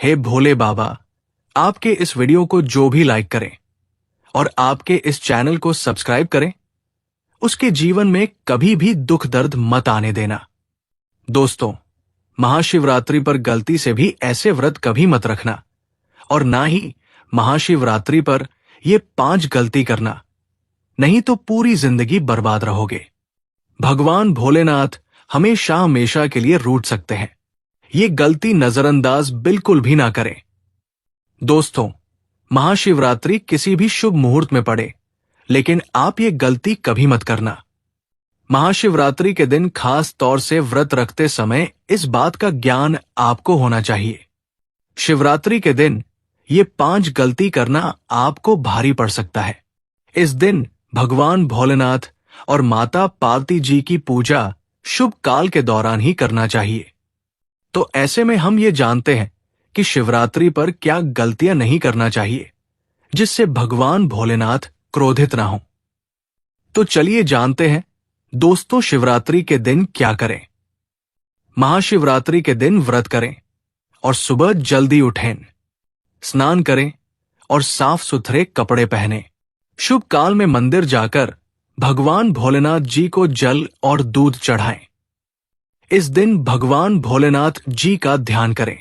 हे भोले बाबा, आपके इस वीडियो को जो भी लाइक करें और आपके इस चैनल को सब्सक्राइब करें, उसके जीवन में कभी भी दुख दर्द मत आने देना। दोस्तों, महाशिवरात्रि पर गलती से भी ऐसे व्रत कभी मत रखना और ना ही महाशिवरात्रि पर ये 5 गलती करना, नहीं तो पूरी जिंदगी बर्बाद रहोगे। भगवान भोलेनाथ हमेशा हमेशा के लिए रूठ सकते हैं। ये गलती नजरअंदाज बिल्कुल भी ना करें। दोस्तों, महाशिवरात्रि किसी भी शुभ मुहूर्त में पड़े, लेकिन आप ये गलती कभी मत करना। महाशिवरात्रि के दिन खास तौर से व्रत रखते समय इस बात का ज्ञान आपको होना चाहिए। शिवरात्रि के दिन ये 5 गलती करना आपको भारी पड़ सकता है। इस दिन भगवान भोलेनाथ और माता पार्वती जी की पूजा शुभ काल के दौरान ही करना चाहिए। तो ऐसे में हम ये जानते हैं कि शिवरात्रि पर क्या गलतियां नहीं करना चाहिए, जिससे भगवान भोलेनाथ क्रोधित ना हो। तो चलिए जानते हैं दोस्तों, शिवरात्रि के दिन क्या करें। महाशिवरात्रि के दिन व्रत करें और सुबह जल्दी उठें, स्नान करें और साफ सुथरे कपड़े पहनें। शुभ काल में मंदिर जाकर भगवान भोलेनाथ जी को जल और दूध चढ़ाएं। इस दिन भगवान भोलेनाथ जी का ध्यान करें।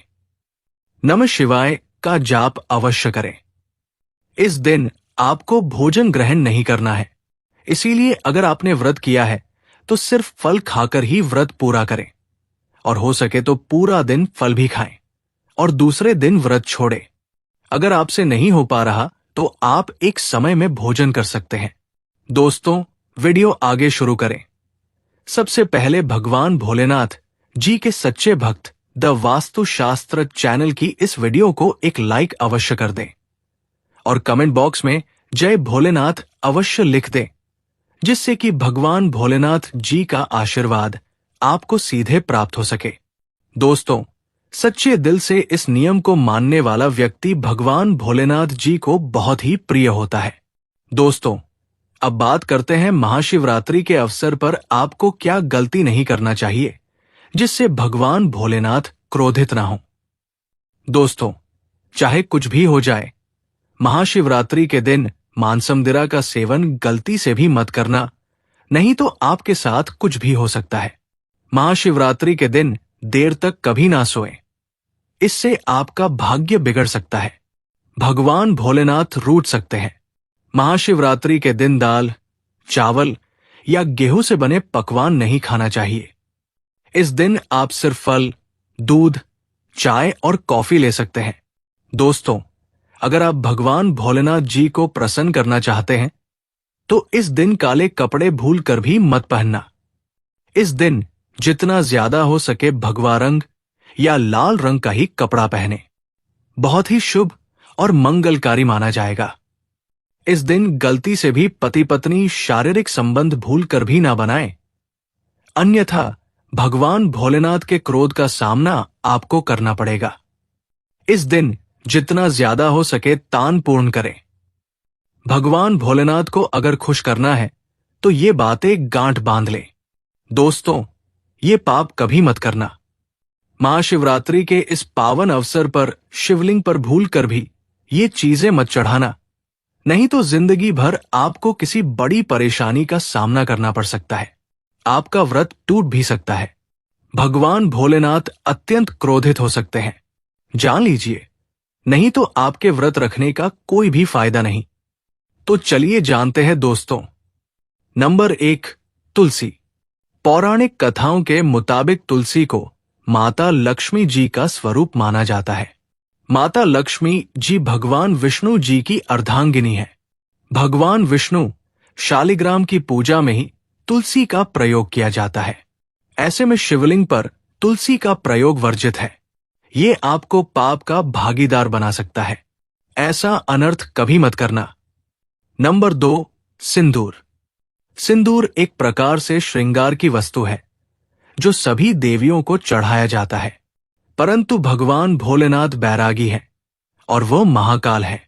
नमः शिवाय का जाप अवश्य करें। इस दिन आपको भोजन ग्रहण नहीं करना है, इसीलिए अगर आपने व्रत किया है तो सिर्फ फल खाकर ही व्रत पूरा करें और हो सके तो पूरा दिन फल भी खाएं और दूसरे दिन व्रत छोड़ें। अगर आपसे नहीं हो पा रहा तो आप एक समय में भोजन कर सकते हैं। दोस्तों, वीडियो आगे शुरू करें। सबसे पहले भगवान भोलेनाथ जी के सच्चे भक्त द वास्तु शास्त्र चैनल की इस वीडियो को एक लाइक अवश्य कर दें और कमेंट बॉक्स में जय भोलेनाथ अवश्य लिख दें, जिससे कि भगवान भोलेनाथ जी का आशीर्वाद आपको सीधे प्राप्त हो सके। दोस्तों, सच्चे दिल से इस नियम को मानने वाला व्यक्ति भगवान भोलेनाथ जी को बहुत ही प्रिय होता है। दोस्तों, अब बात करते हैं महाशिवरात्रि के अवसर पर आपको क्या गलती नहीं करना चाहिए, जिससे भगवान भोलेनाथ क्रोधित ना हो। दोस्तों, चाहे कुछ भी हो जाए, महाशिवरात्रि के दिन मांसमदिरा का सेवन गलती से भी मत करना, नहीं तो आपके साथ कुछ भी हो सकता है। महाशिवरात्रि के दिन देर तक कभी ना सोएं, इससे आपका भाग्य बिगड़ सकता है। भगवान भोलेनाथ रूठ सकते हैं। महाशिवरात्रि के दिन दाल, चावल या गेहूं से बने पकवान नहीं खाना चाहिए। इस दिन आप सिर्फ फल, दूध, चाय और कॉफी ले सकते हैं। दोस्तों, अगर आप भगवान भोलेनाथ जी को प्रसन्न करना चाहते हैं तो इस दिन काले कपड़े भूल कर भी मत पहनना। इस दिन जितना ज्यादा हो सके भगवा रंग या लाल रंग का ही कपड़ा पहने, बहुत ही शुभ और मंगलकारी माना जाएगा। इस दिन गलती से भी पति पत्नी शारीरिक संबंध भूल कर भी ना बनाएं, अन्यथा भगवान भोलेनाथ के क्रोध का सामना आपको करना पड़ेगा। इस दिन जितना ज्यादा हो सके दान पूर्ण करें। भगवान भोलेनाथ को अगर खुश करना है तो ये बातें गांठ बांध लें। दोस्तों, ये पाप कभी मत करना। महाशिवरात्रि के इस पावन अवसर पर शिवलिंग पर भूल कर भी ये चीजें मत चढ़ाना, नहीं तो जिंदगी भर आपको किसी बड़ी परेशानी का सामना करना पड़ सकता है। आपका व्रत टूट भी सकता है। भगवान भोलेनाथ अत्यंत क्रोधित हो सकते हैं, जान लीजिए, नहीं तो आपके व्रत रखने का कोई भी फायदा नहीं। तो चलिए जानते हैं दोस्तों। नंबर 1, तुलसी। पौराणिक कथाओं के मुताबिक तुलसी को माता लक्ष्मी जी का स्वरूप माना जाता है। माता लक्ष्मी जी भगवान विष्णु जी की अर्धांगिनी है। भगवान विष्णु शालिग्राम की पूजा में ही तुलसी का प्रयोग किया जाता है। ऐसे में शिवलिंग पर तुलसी का प्रयोग वर्जित है। ये आपको पाप का भागीदार बना सकता है। ऐसा अनर्थ कभी मत करना। नंबर 2, सिंदूर। सिंदूर एक प्रकार से श्रृंगार की वस्तु है जो सभी देवियों को चढ़ाया जाता है, परंतु भगवान भोलेनाथ बैरागी हैं और वो महाकाल है,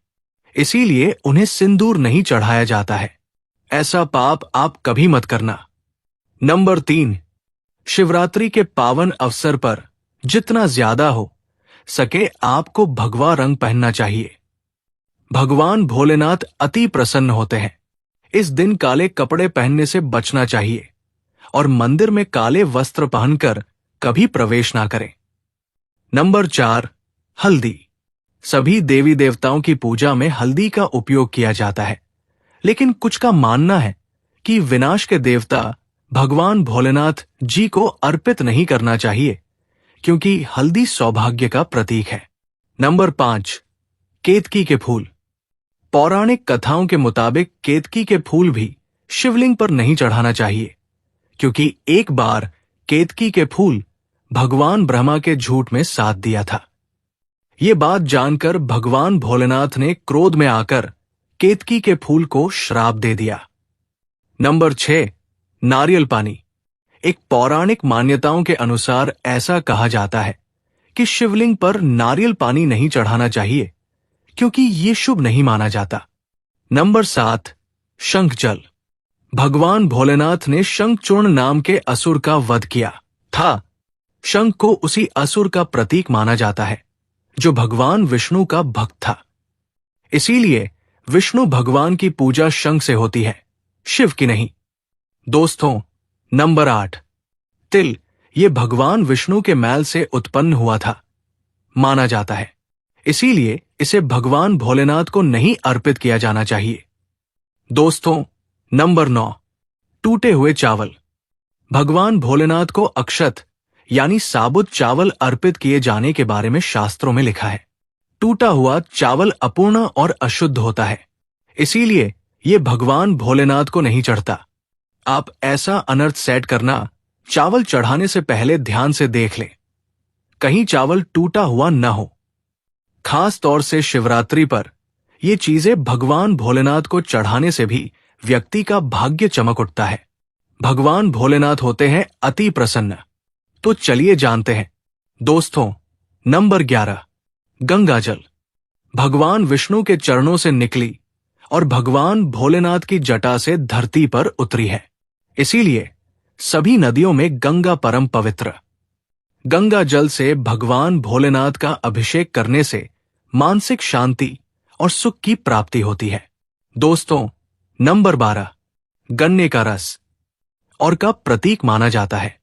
इसीलिए उन्हें सिंदूर नहीं चढ़ाया जाता है। ऐसा पाप आप कभी मत करना। नंबर 3, शिवरात्रि के पावन अवसर पर जितना ज्यादा हो सके आपको भगवा रंग पहनना चाहिए। भगवान भोलेनाथ अति प्रसन्न होते हैं। इस दिन काले कपड़े पहनने से बचना चाहिए और मंदिर में काले वस्त्र पहनकर कभी प्रवेश ना करें। नंबर 4, हल्दी। सभी देवी देवताओं की पूजा में हल्दी का उपयोग किया जाता है, लेकिन कुछ का मानना है कि विनाश के देवता भगवान भोलेनाथ जी को अर्पित नहीं करना चाहिए, क्योंकि हल्दी सौभाग्य का प्रतीक है। नंबर 5, केतकी के फूल। पौराणिक कथाओं के मुताबिक केतकी के फूल भी शिवलिंग पर नहीं चढ़ाना चाहिए, क्योंकि एक बार केतकी के फूल भगवान ब्रह्मा के झूठ में साथ दिया था। ये बात जानकर भगवान भोलेनाथ ने क्रोध में आकर केतकी के फूल को श्राप दे दिया। नंबर 6, नारियल पानी। एक पौराणिक मान्यताओं के अनुसार ऐसा कहा जाता है कि शिवलिंग पर नारियल पानी नहीं चढ़ाना चाहिए, क्योंकि ये शुभ नहीं माना जाता। नंबर 7, शंख जल। भगवान भोलेनाथ ने शंखचूर्ण नाम के असुर का वध किया था। शंख को उसी असुर का प्रतीक माना जाता है जो भगवान विष्णु का भक्त था। इसीलिए विष्णु भगवान की पूजा शंख से होती है, शिव की नहीं। दोस्तों, नंबर 8, तिल। ये भगवान विष्णु के मैल से उत्पन्न हुआ था माना जाता है, इसीलिए इसे भगवान भोलेनाथ को नहीं अर्पित किया जाना चाहिए। दोस्तों, नंबर 9, टूटे हुए चावल। भगवान भोलेनाथ को अक्षत यानी साबुत चावल अर्पित किए जाने के बारे में शास्त्रों में लिखा है। टूटा हुआ चावल अपूर्ण और अशुद्ध होता है, इसीलिए ये भगवान भोलेनाथ को नहीं चढ़ता। आप ऐसा अनर्थ सेट करना चावल चढ़ाने से पहले ध्यान से देख लें, कहीं चावल टूटा हुआ न हो। खास तौर से शिवरात्रि पर ये चीजें भगवान भोलेनाथ को चढ़ाने से भी व्यक्ति का भाग्य चमक उठता है। भगवान भोलेनाथ होते हैं अति प्रसन्न। तो चलिए जानते हैं। दोस्तों, नंबर 11, गंगा जल। भगवान विष्णु के चरणों से निकली और भगवान भोलेनाथ की जटा से धरती पर उतरी है, इसीलिए सभी नदियों में गंगा परम पवित्र। गंगा जल से भगवान भोलेनाथ का अभिषेक करने से मानसिक शांति और सुख की प्राप्ति होती है। दोस्तों, नंबर 12, गन्ने का रस और का प्रतीक माना जाता है।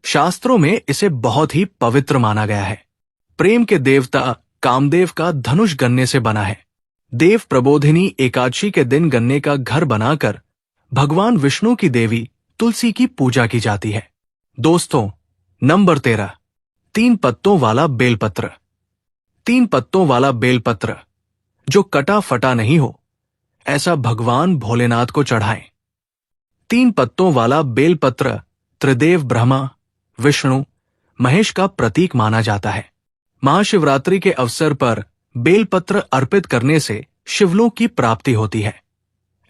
शास्त्रों में इसे बहुत ही पवित्र माना गया है। प्रेम के देवता कामदेव का धनुष गन्ने से बना है। देव प्रबोधिनी एकादशी के दिन गन्ने का घर बनाकर भगवान विष्णु की देवी तुलसी की पूजा की जाती है। दोस्तों, नंबर 13, 3 पत्तों वाला बेलपत्र। 3 पत्तों वाला बेलपत्र जो कटा फटा नहीं हो, ऐसा भगवान भोलेनाथ को चढ़ाएं। 3 पत्तों वाला बेलपत्र त्रिदेव ब्रह्मा, विष्णु, महेश का प्रतीक माना जाता है। महाशिवरात्रि के अवसर पर बेलपत्र अर्पित करने से शिवलोक की प्राप्ति होती है,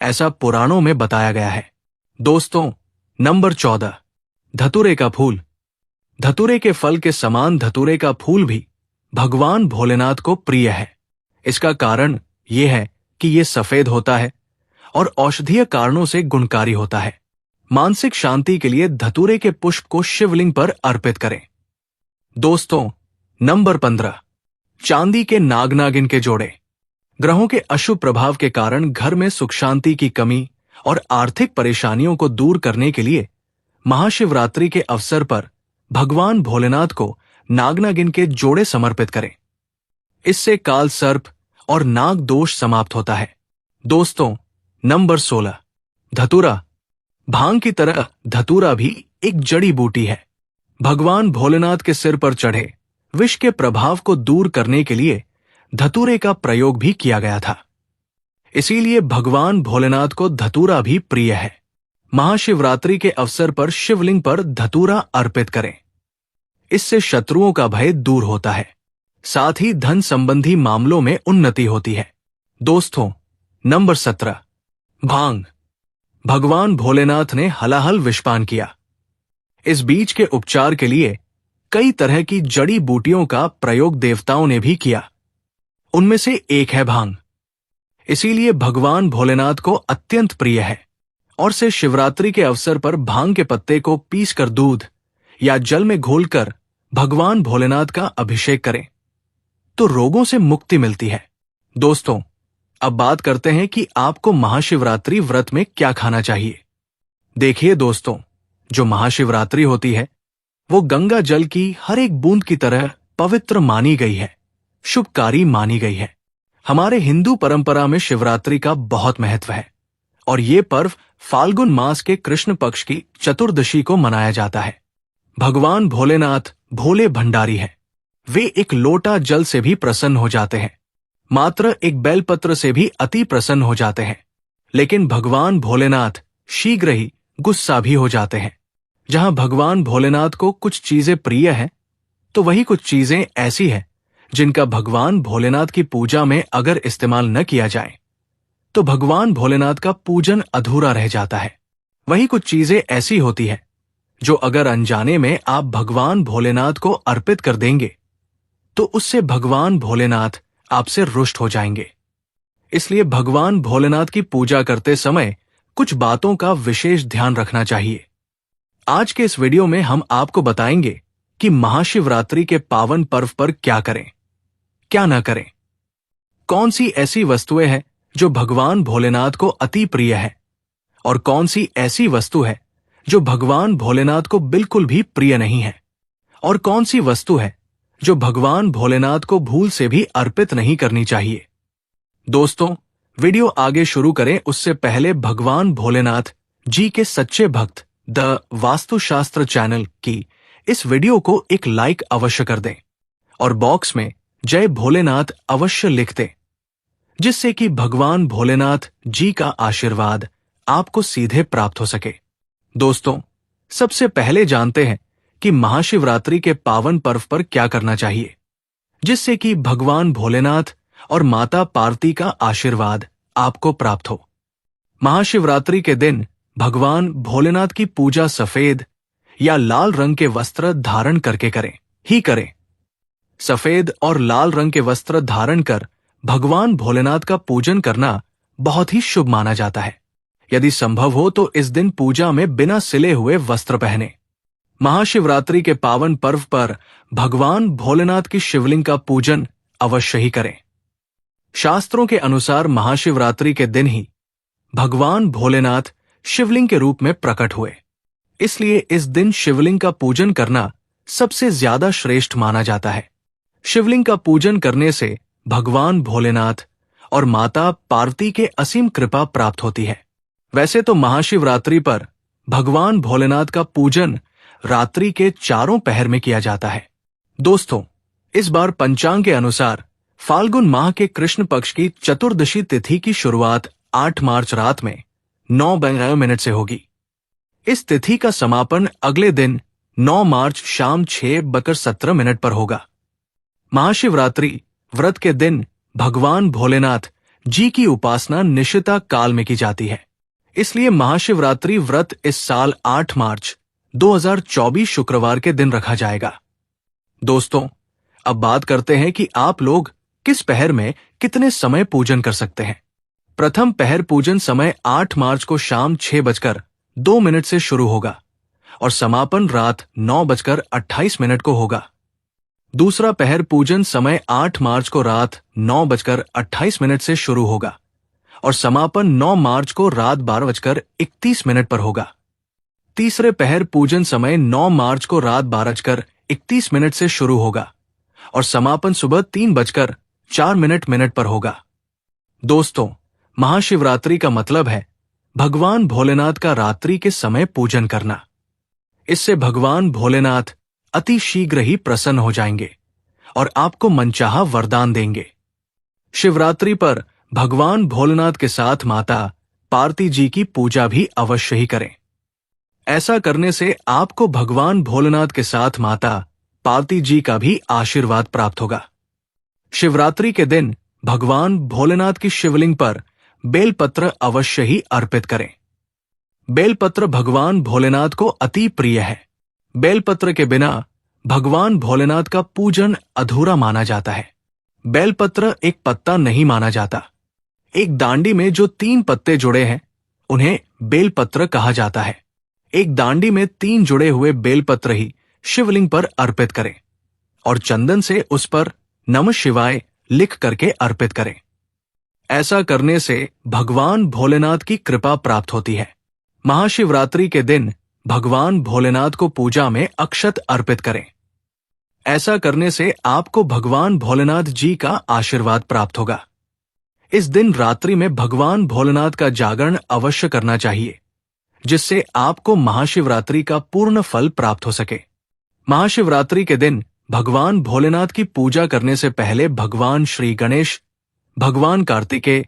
ऐसा पुराणों में बताया गया है। दोस्तों, नंबर 14, धतूरे का फूल। धतूरे के फल के समान धतूरे का फूल भी भगवान भोलेनाथ को प्रिय है। इसका कारण यह है कि यह सफेद होता है और औषधीय कारणों से गुणकारी होता है। मानसिक शांति के लिए धतूरे के पुष्प को शिवलिंग पर अर्पित करें। दोस्तों, नंबर 15, चांदी के नाग नागिन के जोड़े। ग्रहों के अशुभ प्रभाव के कारण घर में सुख शांति की कमी और आर्थिक परेशानियों को दूर करने के लिए महाशिवरात्रि के अवसर पर भगवान भोलेनाथ को नाग नागिन के जोड़े समर्पित करें। इससे काल सर्प और नाग दोष समाप्त होता है। दोस्तों, नंबर 16, धतूरा। भांग की तरह धतूरा भी एक जड़ी बूटी है। भगवान भोलेनाथ के सिर पर चढ़े विष के प्रभाव को दूर करने के लिए धतूरे का प्रयोग भी किया गया था, इसीलिए भगवान भोलेनाथ को धतूरा भी प्रिय है। महाशिवरात्रि के अवसर पर शिवलिंग पर धतूरा अर्पित करें, इससे शत्रुओं का भय दूर होता है, साथ ही धन संबंधी मामलों में उन्नति होती है। दोस्तों, नंबर 17, भांग। भगवान भोलेनाथ ने हलाहल विषपान किया। इस बीज के उपचार के लिए कई तरह की जड़ी बूटियों का प्रयोग देवताओं ने भी किया, उनमें से एक है भांग। इसीलिए भगवान भोलेनाथ को अत्यंत प्रिय है और से शिवरात्रि के अवसर पर भांग के पत्ते को पीसकर दूध या जल में घोलकर भगवान भोलेनाथ का अभिषेक करें। तो रोगों से मुक्ति मिलती है। दोस्तों, अब बात करते हैं कि आपको महाशिवरात्रि व्रत में क्या खाना चाहिए। देखिए दोस्तों, जो महाशिवरात्रि होती है वो गंगा जल की हर एक बूंद की तरह पवित्र मानी गई है, शुभकारी मानी गई है। हमारे हिंदू परंपरा में शिवरात्रि का बहुत महत्व है और ये पर्व फाल्गुन मास के कृष्ण पक्ष की चतुर्दशी को मनाया जाता है। भगवान भोलेनाथ भोले भंडारी है। वे एक लोटा जल से भी प्रसन्न हो जाते हैं, मात्र एक बेलपत्र से भी अति प्रसन्न हो जाते हैं। लेकिन भगवान भोलेनाथ शीघ्र ही गुस्सा भी हो जाते हैं। जहां भगवान भोलेनाथ को कुछ चीजें प्रिय हैं, तो वही कुछ चीजें ऐसी हैं जिनका भगवान भोलेनाथ की पूजा में अगर इस्तेमाल न किया जाए तो भगवान भोलेनाथ का पूजन अधूरा रह जाता है। वही कुछ चीजें ऐसी होती है जो अगर अनजाने में आप भगवान भोलेनाथ को अर्पित कर देंगे तो उससे भगवान भोलेनाथ आपसे रुष्ट हो जाएंगे। इसलिए भगवान भोलेनाथ की पूजा करते समय कुछ बातों का विशेष ध्यान रखना चाहिए। आज के इस वीडियो में हम आपको बताएंगे कि महाशिवरात्रि के पावन पर्व पर क्या करें, क्या न करें, कौन सी ऐसी वस्तुएं हैं जो भगवान भोलेनाथ को अति प्रिय है और कौन सी ऐसी वस्तु है जो भगवान भोलेनाथ को बिल्कुल भी प्रिय नहीं है, और कौन सी वस्तु है जो भगवान भोलेनाथ को भूल से भी अर्पित नहीं करनी चाहिए। दोस्तों, वीडियो आगे शुरू करें उससे पहले भगवान भोलेनाथ जी के सच्चे भक्त द वास्तुशास्त्र चैनल की इस वीडियो को एक लाइक अवश्य कर दें और बॉक्स में जय भोलेनाथ अवश्य लिख दें, जिससे कि भगवान भोलेनाथ जी का आशीर्वाद आपको सीधे प्राप्त हो सके। दोस्तों, सबसे पहले जानते हैं कि महाशिवरात्रि के पावन पर्व पर क्या करना चाहिए, जिससे कि भगवान भोलेनाथ और माता पार्वती का आशीर्वाद आपको प्राप्त हो। महाशिवरात्रि के दिन भगवान भोलेनाथ की पूजा सफेद या लाल रंग के वस्त्र धारण करके करें। सफेद और लाल रंग के वस्त्र धारण कर भगवान भोलेनाथ का पूजन करना बहुत ही शुभ माना जाता है। यदि संभव हो तो इस दिन पूजा में बिना सिले हुए वस्त्र पहने। महाशिवरात्रि के पावन पर्व पर भगवान भोलेनाथ की शिवलिंग का पूजन अवश्य ही करें। शास्त्रों के अनुसार महाशिवरात्रि के दिन ही भगवान भोलेनाथ शिवलिंग के रूप में प्रकट हुए, इसलिए इस दिन शिवलिंग का पूजन करना सबसे ज्यादा श्रेष्ठ माना जाता है। शिवलिंग का पूजन करने से भगवान भोलेनाथ और माता पार्वती के असीम कृपा प्राप्त होती है। वैसे तो महाशिवरात्रि पर भगवान भोलेनाथ का पूजन रात्रि के चारों पहर में किया जाता है। दोस्तों, इस बार पंचांग के अनुसार फाल्गुन माह के कृष्ण पक्ष की चतुर्दशी तिथि की शुरुआत 8 मार्च रात में 9:12 से होगी। इस तिथि का समापन अगले दिन 9 मार्च शाम 6:17 पर होगा। महाशिवरात्रि व्रत के दिन भगवान भोलेनाथ जी की उपासना निशिता काल में की जाती है, इसलिए महाशिवरात्रि व्रत इस साल 8 मार्च 2024 शुक्रवार के दिन रखा जाएगा। दोस्तों, अब बात करते हैं कि आप लोग किस पहर में कितने समय पूजन कर सकते हैं। प्रथम पहर पूजन समय 8 मार्च को शाम 6:02 से शुरू होगा और समापन रात 9:28 को होगा। दूसरा पहर पूजन समय 8 मार्च को रात 9:28 से शुरू होगा और समापन 9 मार्च को रात 12:31 पर होगा। तीसरे पहर पूजन समय 9 मार्च को रात 12:31 से शुरू होगा और समापन सुबह 3:04 पर होगा। दोस्तों, महाशिवरात्रि का मतलब है भगवान भोलेनाथ का रात्रि के समय पूजन करना। इससे भगवान भोलेनाथ अति शीघ्र ही प्रसन्न हो जाएंगे और आपको मनचाहा वरदान देंगे। शिवरात्रि पर भगवान भोलेनाथ के साथ माता पार्वती जी की पूजा भी अवश्य ही करें। ऐसा करने से आपको भगवान भोलेनाथ के साथ माता पार्वती जी का भी आशीर्वाद प्राप्त होगा। शिवरात्रि के दिन भगवान भोलेनाथ की शिवलिंग पर बेलपत्र अवश्य ही अर्पित करें। बेलपत्र भगवान भोलेनाथ को अति प्रिय है। बेलपत्र के बिना भगवान भोलेनाथ का पूजन अधूरा माना जाता है। बेलपत्र एक पत्ता नहीं माना जाता। एक डांडी में जो 3 पत्ते जुड़े हैं उन्हें बेलपत्र कहा जाता है। एक डांडी में 3 जुड़े हुए बेलपत्र ही शिवलिंग पर अर्पित करें और चंदन से उस पर नमः शिवाय लिख करके अर्पित करें। ऐसा करने से भगवान भोलेनाथ की कृपा प्राप्त होती है। महाशिवरात्रि के दिन भगवान भोलेनाथ को पूजा में अक्षत अर्पित करें। ऐसा करने से आपको भगवान भोलेनाथ जी का आशीर्वाद प्राप्त होगा। इस दिन रात्रि में भगवान भोलेनाथ का जागरण अवश्य करना चाहिए, जिससे आपको महाशिवरात्रि का पूर्ण फल प्राप्त हो सके। महाशिवरात्रि के दिन भगवान भोलेनाथ की पूजा करने से पहले भगवान श्री गणेश, भगवान कार्तिकेय,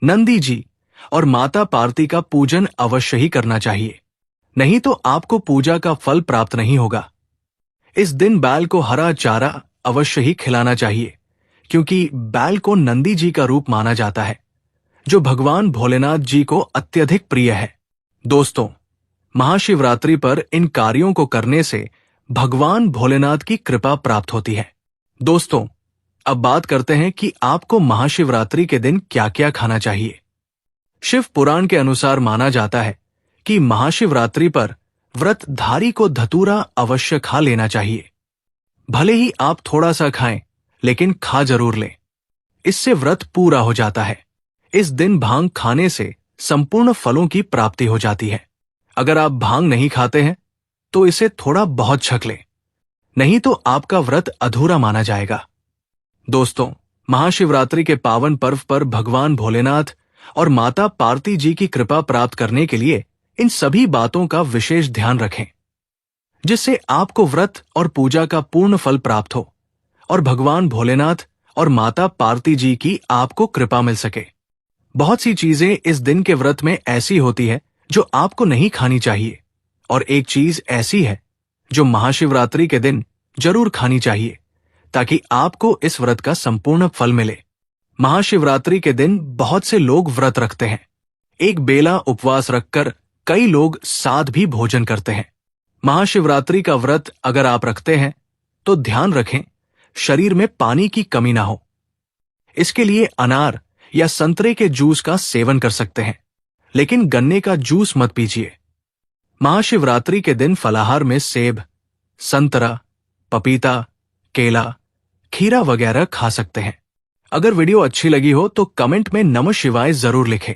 नंदी जी और माता पार्वती का पूजन अवश्य ही करना चाहिए, नहीं तो आपको पूजा का फल प्राप्त नहीं होगा। इस दिन बैल को हरा चारा अवश्य ही खिलाना चाहिए, क्योंकि बैल को नंदी जी का रूप माना जाता है, जो भगवान भोलेनाथ जी को अत्यधिक प्रिय है। दोस्तों, महाशिवरात्रि पर इन कार्यों को करने से भगवान भोलेनाथ की कृपा प्राप्त होती है। दोस्तों, अब बात करते हैं कि आपको महाशिवरात्रि के दिन क्या क्या खाना चाहिए। शिव पुराण के अनुसार माना जाता है कि महाशिवरात्रि पर व्रतधारी को धतूरा अवश्य खा लेना चाहिए। भले ही आप थोड़ा सा खाएं, लेकिन खा जरूर लें। इससे व्रत पूरा हो जाता है। इस दिन भांग खाने से संपूर्ण फलों की प्राप्ति हो जाती है। अगर आप भांग नहीं खाते हैं तो इसे थोड़ा बहुत छक लें, नहीं तो आपका व्रत अधूरा माना जाएगा। दोस्तों, महाशिवरात्रि के पावन पर्व पर भगवान भोलेनाथ और माता पार्वती जी की कृपा प्राप्त करने के लिए इन सभी बातों का विशेष ध्यान रखें, जिससे आपको व्रत और पूजा का पूर्ण फल प्राप्त हो और भगवान भोलेनाथ और माता पार्वती जी की आपको कृपा मिल सके। बहुत सी चीजें इस दिन के व्रत में ऐसी होती है जो आपको नहीं खानी चाहिए, और एक चीज ऐसी है जो महाशिवरात्रि के दिन जरूर खानी चाहिए, ताकि आपको इस व्रत का संपूर्ण फल मिले। महाशिवरात्रि के दिन बहुत से लोग व्रत रखते हैं। एक बेला उपवास रखकर कई लोग साथ भी भोजन करते हैं। महाशिवरात्रि का व्रत अगर आप रखते हैं तो ध्यान रखें शरीर में पानी की कमी ना हो। इसके लिए अनार या संतरे के जूस का सेवन कर सकते हैं, लेकिन गन्ने का जूस मत पीजिए। महाशिवरात्रि के दिन फलाहार में सेब, संतरा, पपीता, केला, खीरा वगैरह खा सकते हैं। अगर वीडियो अच्छी लगी हो तो कमेंट में नमः शिवाय जरूर लिखें।